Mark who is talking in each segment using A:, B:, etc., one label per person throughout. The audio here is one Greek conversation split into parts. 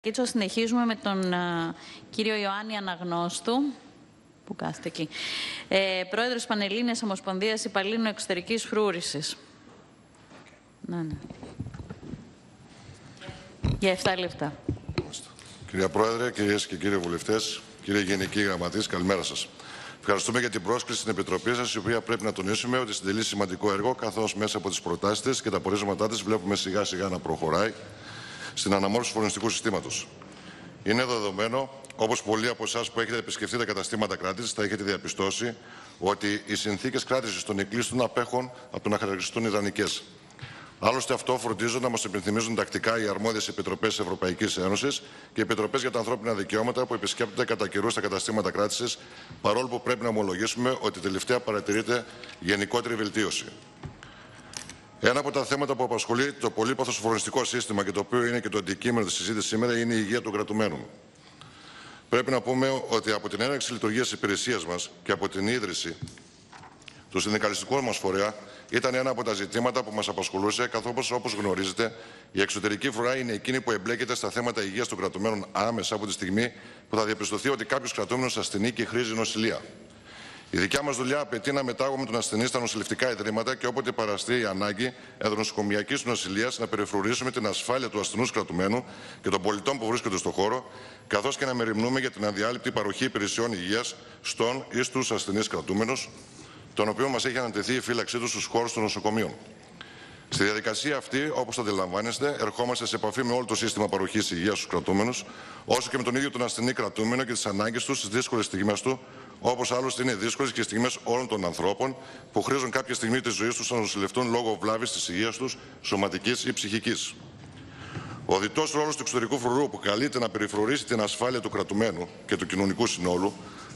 A: Κίτσο, συνεχίζουμε με τον κύριο Ιωάννη Αναγνώστου, που κάθεται εκεί, πρόεδρος Πανελλήνιας Ομοσπονδίας Υπαλλήλων Εξωτερικής Φρούρησης. Ναι. Για 7 λεπτά.
B: Κυρία Πρόεδρε, κυρίες και κύριοι βουλευτές, κύριε Γενική Γραμματής, καλημέρα σας. Ευχαριστούμε για την πρόσκληση στην Επιτροπή σας, η οποία πρέπει να τονίσουμε ότι συντελεί σημαντικό έργο, καθώς μέσα από τις προτάσεις της και τα πορίσματά της βλέπουμε σιγά σιγά να προχωράει στην αναμόρφωση του φορολογικού συστήματος. Είναι δεδομένο, όπως πολλοί από εσάς που έχετε επισκεφτεί τα καταστήματα κράτησης, θα έχετε διαπιστώσει ότι οι συνθήκες κράτησης των εκκλήστων απέχουν από το να χαρακτηριστούν ιδανικές. Άλλωστε, αυτό φροντίζουν να μας υπενθυμίζουν τακτικά οι αρμόδιες επιτροπές της Ευρωπαϊκής Ένωσης και οι επιτροπές για τα ανθρώπινα δικαιώματα που επισκέπτονται κατά καιρούς τα καταστήματα κράτησης, παρόλο που πρέπει να ομολογήσουμε ότι τελευταία παρατηρείται γενικότερη βελτίωση. Ένα από τα θέματα που απασχολεί το πολύπαθο φορολογικό σύστημα και το οποίο είναι και το αντικείμενο της συζήτησης σήμερα είναι η υγεία των κρατουμένων. Πρέπει να πούμε ότι από την έναρξη λειτουργίας της υπηρεσίας μας και από την ίδρυση του συνδικαλιστικού μας φορέα ήταν ένα από τα ζητήματα που μας απασχολούσε, καθώς όπως γνωρίζετε, η εξωτερική φρουρά είναι εκείνη που εμπλέκεται στα θέματα υγείας των κρατουμένων άμεσα από τη στιγμή που θα διαπιστωθεί ότι κάποιος κρατούμενος ασθενεί και χρήζει νοσηλεία. Η δικιά μας δουλειά απαιτεί να μετάγουμε τον ασθενή στα νοσηλευτικά ιδρύματα και όποτε παραστεί η ανάγκη ενδονοσοκομιακής νοσηλείας να περιφρουρήσουμε την ασφάλεια του ασθενούς κρατουμένου και των πολιτών που βρίσκονται στον χώρο, καθώς και να μεριμνούμε για την αδιάλειπτη παροχή υπηρεσιών υγείας στον ή στους ασθενείς κρατούμενους, τον οποίο μας έχει ανατεθεί η φύλαξή του στους χώρους των νοσοκομείων. Στη διαδικασία αυτή, όπως αντιλαμβάνεστε, ερχόμαστε σε επαφή με όλο το σύστημα παροχής υγείας στους κρατούμενους, όσο και με τον ίδιο τον ασθενή κρατούμενο και τις ανάγκες του στις δύσκολες στιγμές του, όπως άλλωστε είναι δύσκολες και οι στιγμές όλων των ανθρώπων που χρήζουν κάποια στιγμή της ζωής τους να νοσηλευτούν λόγω βλάβης της υγείας τους, σωματικής ή ψυχικής. Ο διτός ρόλος του εξωτερικού φρουρού που καλείται να περιφρουρήσει την ασφάλεια του κρατουμένου και του κοινωνικού συνόλου,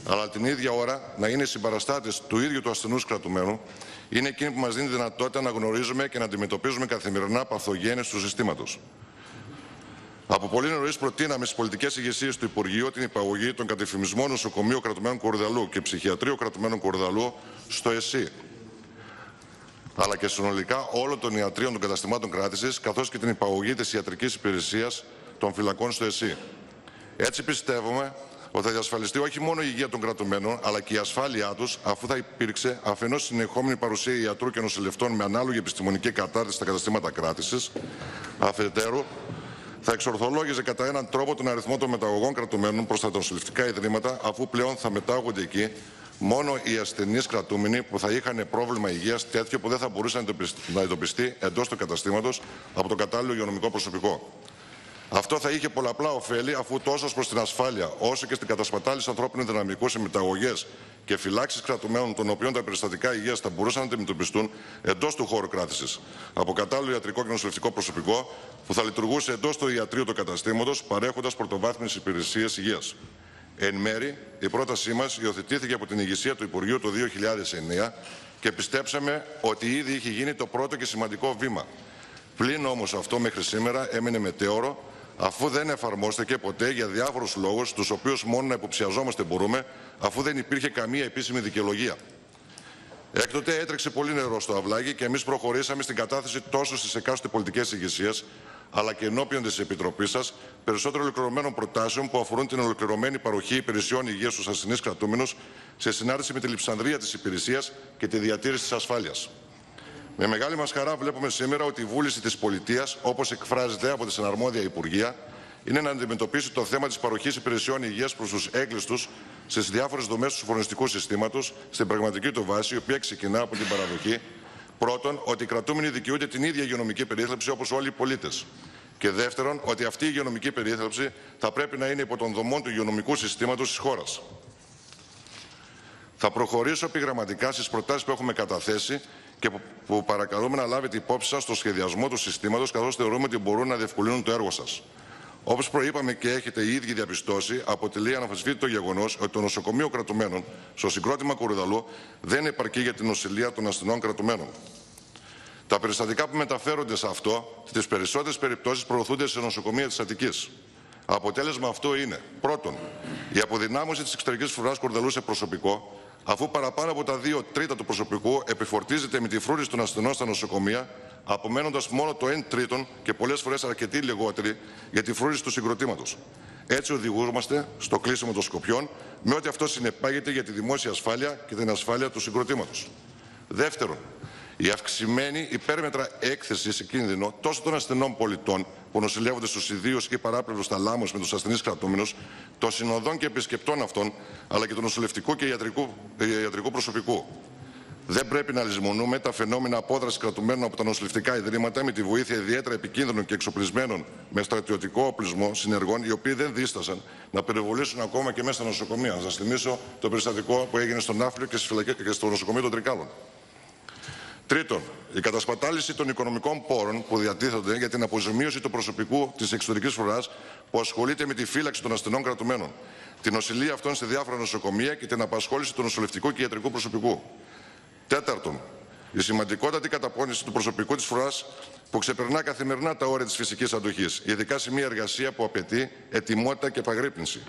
B: αλλά την ίδια ώρα να είναι συμπαραστάτες του ίδιου του ασθενούς κρατουμένου, είναι εκείνη που μας δίνει τη δυνατότητα να γνωρίζουμε και να αντιμετωπίζουμε καθημερινά παθογένειες του συστήματος. Από πολύ νωρίς προτείναμε στις πολιτικές ηγεσίες του Υπουργείου την υπαγωγή των κατεφημισμών νοσοκομείου κρατουμένων Κορυδαλού και ψυχιατρίου κρατουμένων Κορυδαλού στο ΕΣΥ, αλλά και συνολικά όλων των ιατρίων των καταστημάτων κράτησης, καθώς και την υπαγωγή της ιατρικής υπηρεσίας των φυλακών στο ΕΣΥ. Έτσι πιστεύουμε ότι θα διασφαλιστεί όχι μόνο η υγεία των κρατουμένων, αλλά και η ασφάλειά τους, αφού θα υπήρξε αφενός συνεχόμενη παρουσία ιατρού και νοσηλευτών με ανάλογη επιστημονική κατάρτιση στα καταστήματα κράτησης, αφετέρου θα εξορθολόγιζε κατά έναν τρόπο τον αριθμό των μεταγωγών κρατουμένων προς τα νοσηλευτικά ιδρύματα, αφού πλέον θα μετάγονται εκεί μόνο οι ασθενείς κρατούμενοι που θα είχαν πρόβλημα υγείας τέτοιο που δεν θα μπορούσε να εντοπιστεί εντός του καταστήματος από το κατάλληλο υγειονομικό προσωπικό. Αυτό θα είχε πολλαπλά ωφέλη, αφού τόσο προς την ασφάλεια όσο και στην κατασπατάληση ανθρώπινου δυναμικού σε μεταγωγές και φυλάξεις κρατουμένων, των οποίων τα περιστατικά υγείας θα μπορούσαν να αντιμετωπιστούν εντός του χώρου κράτησης από κατάλληλο ιατρικό και νοσηλευτικό προσωπικό που θα λειτουργούσε εντός του ιατρείου του καταστήματος, παρέχοντας πρωτοβάθμιες υπηρεσίες υγείας. Εν μέρη, η πρότασή μας υιοθετήθηκε από την ηγεσία του Υπουργείου το 2009 και πιστέψαμε ότι ήδη είχε γίνει το πρώτο και σημαντικό βήμα. Πλην όμως αυτό μέχρι σήμερα έμεινε μετέωρο, αφού δεν εφαρμόστηκε ποτέ για διάφορους λόγους, τους οποίους μόνο να υποψιαζόμαστε μπορούμε, αφού δεν υπήρχε καμία επίσημη δικαιολογία. Έκτοτε έτρεξε πολύ νερό στο αυλάκι και εμείς προχωρήσαμε στην κατάθεση τόσο στις εκάστοτε πολιτικές ηγεσίες, αλλά και ενώπιον της Επιτροπής σας, περισσότερο ολοκληρωμένων προτάσεων που αφορούν την ολοκληρωμένη παροχή υπηρεσιών υγείας στους ασθενείς κρατούμενους, σε συνάρτηση με τη λειψανδρία της υπηρεσίας και τη διατήρηση της ασφάλειας. Με μεγάλη μας χαρά βλέπουμε σήμερα ότι η βούληση της πολιτείας, όπως εκφράζεται από τη συναρμόδια Υπουργεία, είναι να αντιμετωπίσει το θέμα της παροχής υπηρεσιών υγείας προς τους έγκλειστους στις διάφορες δομές του φορολογικού συστήματος, στην πραγματική του βάση, η οποία ξεκινά από την παραδοχή, πρώτον, ότι οι κρατούμενοι δικαιούνται την ίδια υγειονομική περίθαλψη όπως όλοι οι πολίτες. Και δεύτερον, ότι αυτή η υγειονομική περίθαλψη θα πρέπει να είναι υπό των δομών του υγειονομικού συστήματος της χώρας. Θα προχωρήσω επιγραμματικά στις προτάσεις που έχουμε καταθέσει και που παρακαλούμε να λάβετε υπόψη σας στο σχεδιασμό του συστήματος, καθώς θεωρούμε ότι μπορούν να διευκολύνουν το έργο σας. Όπως προείπαμε και έχετε οι ίδιοι διαπιστώσει, αποτελεί αναμφισβήτητο γεγονός ότι το νοσοκομείο κρατουμένων στο συγκρότημα Κορυδαλού δεν επαρκεί για την νοσηλεία των ασθενών κρατουμένων. Τα περιστατικά που μεταφέρονται σε αυτό, στις περισσότερες περιπτώσεις προωθούνται σε νοσοκομεία της Αττικής. Αποτέλεσμα αυτό είναι, πρώτον, η αποδυνάμωση της εξωτερικής φρουράς Κορυδαλού σε προσωπικό, αφού παραπάνω από τα 2 τρίτα του προσωπικού επιφορτίζεται με τη φρούρηση των ασθενών στα νοσοκομεία, απομένοντας μόνο το 1 τρίτον και πολλές φορές αρκετοί λιγότεροι για τη φρούρηση του συγκροτήματος. Έτσι οδηγούμαστε στο κλείσιμο των Σκοπιών, με ό,τι αυτό συνεπάγεται για τη δημόσια ασφάλεια και την ασφάλεια του συγκροτήματος. Δεύτερον, η αυξημένη υπέρμετρα έκθεση σε κίνδυνο τόσο των ασθενών πολιτών που νοσηλεύονται στους ιδίους ή παράπλευρους θαλάμους με τους ασθενείς κρατούμενους, των συνοδών και επισκεπτών αυτών, αλλά και του νοσηλευτικού και ιατρικού προσωπικού. Δεν πρέπει να λησμονούμε τα φαινόμενα απόδρασης κρατουμένων από τα νοσηλευτικά ιδρύματα με τη βοήθεια ιδιαίτερα επικίνδυνων και εξοπλισμένων με στρατιωτικό οπλισμό συνεργών, οι οποίοι δεν δίστασαν να περιβολήσουν ακόμα και μέσα στα νοσοκομεία. Να σας θυμίσω το περιστατικό που έγινε στον Ναύπλιο και στο νοσοκομείο των Τρικάλων. Τρίτον, η κατασπατάληση των οικονομικών πόρων που διατίθενται για την αποζημίωση του προσωπικού της εξωτερικής φρουράς που ασχολείται με τη φύλαξη των ασθενών κρατουμένων, την νοσηλεία αυτών σε διάφορα νοσοκομεία και την απασχόληση του νοσηλευτικού και ιατρικού προσωπικού. Τέταρτον, η σημαντικότατη καταπώνηση του προσωπικού της φρουράς που ξεπερνά καθημερινά τα όρια της φυσικής αντοχής, ειδικά σε μια εργασία που απαιτεί ετοιμότητα και επαγρύπνηση.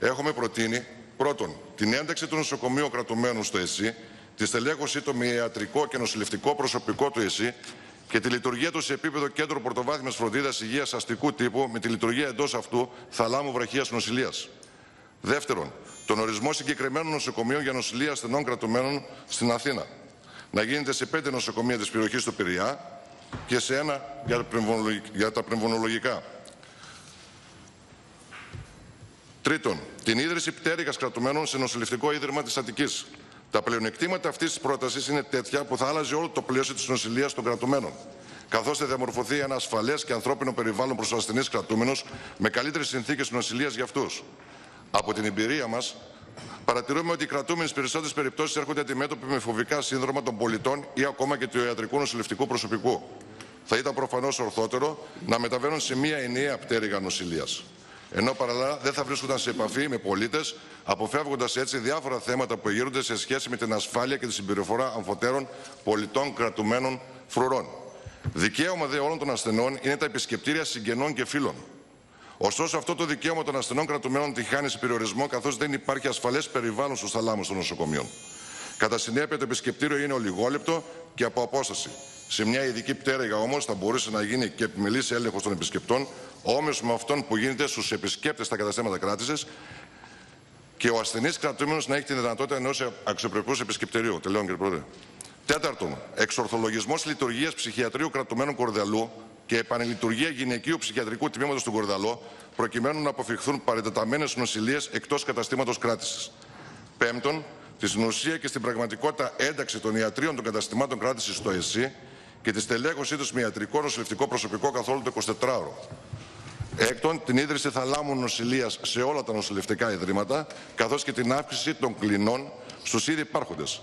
B: Έχουμε προτείνει, πρώτον, την ένταξη του νοσοκομείου κρατουμένου στο ΕΣΥ, τη στελέχωσή του με ιατρικό και νοσηλευτικό προσωπικό του ΕΣΥ και τη λειτουργία του σε επίπεδο κέντρου πρωτοβάθμιας φροντίδας υγείας αστικού τύπου με τη λειτουργία εντός αυτού θαλάμου βραχίας νοσηλείας. Δεύτερον, τον ορισμό συγκεκριμένων νοσοκομείων για νοσηλεία ασθενών κρατουμένων στην Αθήνα. Να γίνεται σε 5 νοσοκομεία της περιοχής του Πειραιά και σε 1 για τα πνευμονολογικά. Τρίτον, την ίδρυση πτέρυγας κρατουμένων σε νοσηλευτικό ίδρυμα της Αττικής. Τα πλεονεκτήματα αυτής της πρότασης είναι τέτοια που θα άλλαζε όλο το πλαίσιο της νοσηλείας των κρατουμένων, καθώς θα διαμορφωθεί ένα ασφαλές και ανθρώπινο περιβάλλον προς τους ασθενείς κρατούμενους με καλύτερες συνθήκες νοσηλείας για αυτούς. Από την εμπειρία μας, παρατηρούμε ότι οι κρατούμενοι στις περισσότερες περιπτώσεις έρχονται αντιμέτωποι με φοβικά σύνδρομα των πολιτών ή ακόμα και του ιατρικού νοσηλευτικού προσωπικού. Θα ήταν προφανώς ορθότερο να μεταβαίνουν σε μία ενιαία πτέρυγα νοσηλείας. Ενώ παράλληλα δεν θα βρίσκονταν σε επαφή με πολίτες, αποφεύγοντας έτσι διάφορα θέματα που εγείρονται σε σχέση με την ασφάλεια και τη συμπεριφορά αμφωτέρων πολιτών κρατουμένων φρουρών. Δικαίωμα δε όλων των ασθενών είναι τα επισκεπτήρια συγγενών και φίλων. Ωστόσο, αυτό το δικαίωμα των ασθενών κρατουμένων τη χάνει σε περιορισμό, καθώς δεν υπάρχει ασφαλές περιβάλλον στους θαλάμους των νοσοκομείων. Κατά συνέπεια, το επισκεπτήριο είναι ολιγόλεπτο και από απόσταση. Σε μια ειδική πτέρυγα όμως θα μπορούσε να γίνει και επιμελής έλεγχος των επισκεπτών, όμοιος με αυτόν που γίνεται στους επισκέπτες στα καταστήματα κράτησης και ο ασθενής κρατούμενος να έχει τη δυνατότητα ενός αξιοπρεπούς επισκεπτηρίου. Τελειώνω, κύριε Πρόεδρε. Τέταρτον, εξορθολογισμός λειτουργίας ψυχιατρίου κρατουμένου Κορδαλού και επανελειτουργία γυναικείου ψυχιατρικού τμήματος του Κορδαλό, προκειμένου να αποφευχθούν παρεντεταμένες νοσηλείες εκτός καταστήματος κράτησης. Πέμπτον, τη συνουσία και στην πραγματικότητα ένταξη των ιατρίων των καταστημάτων κράτησης στο ΕΣΥ και τη στελέχωσή τους με ιατρικό νοσηλευτικό προσωπικό καθ' όλο το 24ωρο. Έκτον, την ίδρυση θαλάμου νοσηλείας σε όλα τα νοσηλευτικά ιδρύματα, καθώς και την αύξηση των κλινών στους ήδη υπάρχοντες.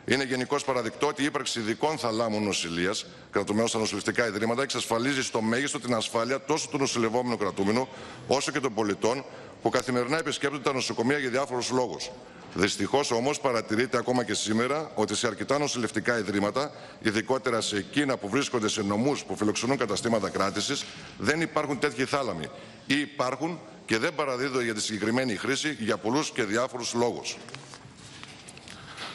B: Είναι γενικώς παραδεικτό ότι η ύπαρξη ειδικών θαλάμων νοσηλείας κρατουμένων στα νοσηλευτικά ιδρύματα εξασφαλίζει στο μέγιστο την ασφάλεια τόσο του νοσηλευόμενου κρατούμενου όσο και των πολιτών που καθημερινά επισκέπτονται τα νοσοκομεία για διάφορους λόγους. Δυστυχώς όμως παρατηρείται ακόμα και σήμερα ότι σε αρκετά νοσηλευτικά ιδρύματα, ειδικότερα σε εκείνα που βρίσκονται σε νομούς που φιλοξενούν καταστήματα κράτησης, δεν υπάρχουν τέτοιοι θάλαμοι ή υπάρχουν και δεν παραδίδονται για τη συγκεκριμένη χρήση για πολλούς και διάφορους λόγους.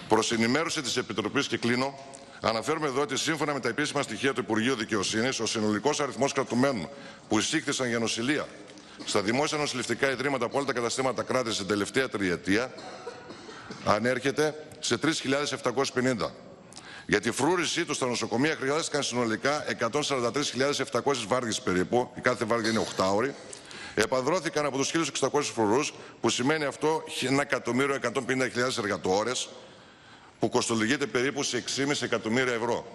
B: Προς ενημέρωση της Επιτροπής και κλείνω, αναφέρουμε εδώ ότι σύμφωνα με τα επίσημα στοιχεία του Υπουργείου Δικαιοσύνης, ο συνολικός αριθμός κρατουμένων που εισήχθησαν για νοσηλεία στα δημόσια νοσηλευτικά ιδρύματα από όλα τα καταστήματα κράτησης την τελευταία τριετία ανέρχεται σε 3.750. Για τη φρούρησή του στα νοσοκομεία χρειάστηκαν συνολικά 143.700 βάρδιες περίπου, η κάθε βάρδια είναι 8 ώρη. Επανδρώθηκαν από τους 1.600 φρουρούς, που σημαίνει αυτό 1.150.000 εργατόρες, που κοστολογείται περίπου σε 6,5 εκατομμύρια ευρώ.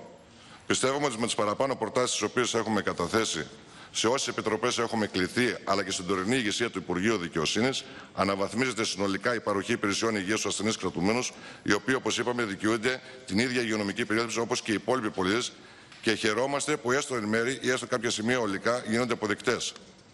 B: Πιστεύουμε ότι με τις παραπάνω προτάσεις τις οποίες έχουμε καταθέσει, σε όσες επιτροπές έχουμε κληθεί, αλλά και στην τωρινή ηγεσία του Υπουργείου Δικαιοσύνης, αναβαθμίζεται συνολικά η παροχή υπηρεσιών υγείας στους ασθενείς κρατουμένους, οι οποίοι, όπως είπαμε, δικαιούνται την ίδια υγειονομική περίθαλψη όπως και οι υπόλοιποι πολίτες, και χαιρόμαστε που έστω εν μέρη ή έστω κάποια σημεία ολικά γίνονται αποδεκτές.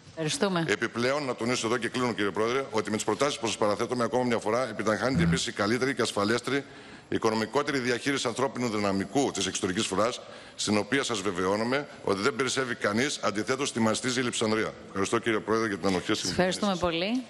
A: Ευχαριστούμε.
B: Επιπλέον, να τονίσω εδώ και κλείνω, κύριε Πρόεδρε, ότι με τις προτάσεις που σας παραθέτουμε ακόμα μια φορά επιτυγχάνεται επίσης η καλύτερη και ασφαλέστερη οικονομικότερη διαχείριση ανθρώπινου δυναμικού της εξωτερικής φρουράς, στην οποία σας βεβαιώνουμε ότι δεν περισσεύει κανείς, αντιθέτως τη μαστίζει η Λειψανδρία. Ευχαριστώ, κύριε Πρόεδρε, για την ανοχή σας.
A: Ευχαριστούμε πολύ.